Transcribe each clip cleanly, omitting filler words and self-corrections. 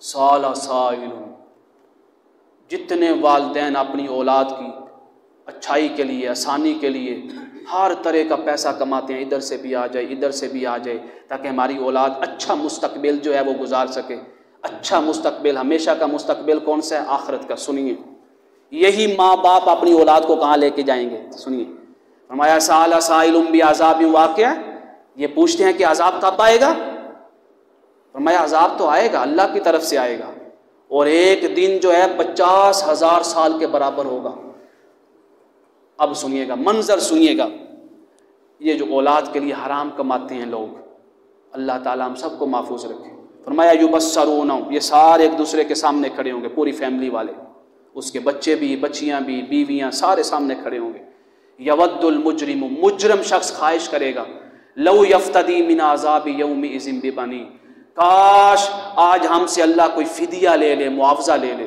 سالہ سائل، جتنے والدین اپنی اولاد کی اچھائی کے لیے، آسانی کے لیے ہر طرح کا پیسہ کماتے ہیں، ادھر سے بھی آ جائے ادھر سے بھی آ جائے، تاکہ ہماری اولاد اچھا مستقبل جو ہے وہ گزار سکے۔ اچھا مستقبل، ہمیشہ کا مستقبل کون سا ہے؟ آخرت کا۔ سنیے، یہی ماں باپ اپنی اولاد کو کہاں لے کے جائیں گے؟ سنیے، فرمایا سأل سائل بعذاب واقع، یہ پوچھتے ہیں کہ عذاب کب آئے گا؟ فرمایا عذاب تو آئے گا، اللہ کی طرف سے آئے گا، اور ایک دن جو ہے 50,000 سال کے برابر ہوگا۔ اب سنیے گا، منظر سنیے گا، یہ جو اولاد کے لیے حرام کماتے ہیں لوگ، اللہ تعالیٰ ہم سب کو محفوظ رکھے۔ فرمایا یبصرون، یہ سارے ایک دوسرے کے سامنے کھڑے ہوں گے، پوری فیملی والے، اس کے بچے بھی، بچیاں بھی، بیویاں، سارے سامنے کھڑے ہوں گے۔ یود المجرم، مجرم شخص خواہش کرے گا، لو یفتدی من عذاب یومئذ ببنی، کاش آج ہم سے اللہ کوئی فدیہ لے لے، معاوضہ لے لے۔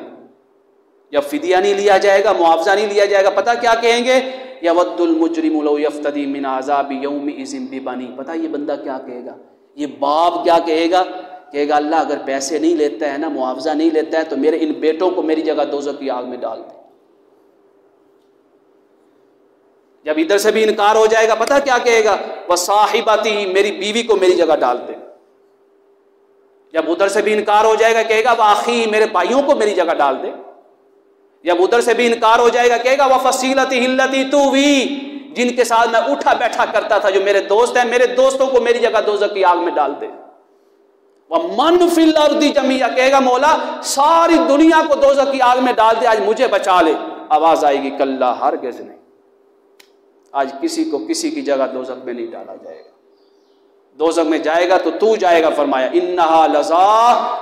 جب فدیہ نہیں لیا جائے گا، معاوضہ نہیں لیا جائے گا، پتہ کیا کہیں گے؟ یود المجرم لو یفتدی من عذاب یومئذ ببنی۔ پتہ یہ بندہ کیا کہے گا؟ یہ باپ کیا کہے گا؟ کہے گا اللہ اگر پیسے نہیں لیتا ہے نا، معاوضہ نہیں لیتا ہے، تو میرے ان بیٹوں کو میری جگہ دوزخ کی آگ میں ڈال دے۔ جب ادھر سے بھی انکار ہو جائے گا، پتہ کیا کہے گا؟ وصاحبتی، میری بیوی کو میری جگہ ڈال دے۔ جب ادھر سے بھی انکار ہو جائے گا، کہے گا واخی، میرے بھائیوں کو میری جگہ ڈال دے۔ جب ادھر سے بھی انکار ہو جائے گا، کہے گا وفصیلتی التی تؤوی، جن کے ساتھ میں اٹھا بیٹھا کرتا تھا، جو میرے دوست ہیں، میرے دوستوں کو میری جگہ دوزخ کی آگ میں ڈال دے۔ ومن فی الارض جمیعا، کہے گا مولا ساری دنیا کو دوزخ کی آگ میں ڈال دے، آج مجھے بچا لے۔ آواز آئے گی کلا، ہرگز نہیں، آج کسی کو کسی کی جگہ دوزخ میں نہیں ڈالا جائے گا۔ دوزخ میں جائے گا تو جائے گا، فرمایا انہا لظا،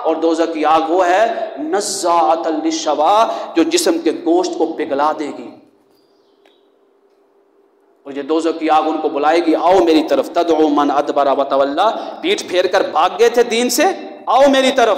اور دوزخ کی آگ وہ ہے نزاعۃ للشوا، جو جسم کے گوشت کو پگھلا دے گی۔ اور یہ دوزخ کی آگ ان کو بلائے گی، آؤ میری طرف، تدعو من ادبر وتولی، پیٹھ پھیر کر بھاگ گئے تھے دین سے، آؤ میری طرف،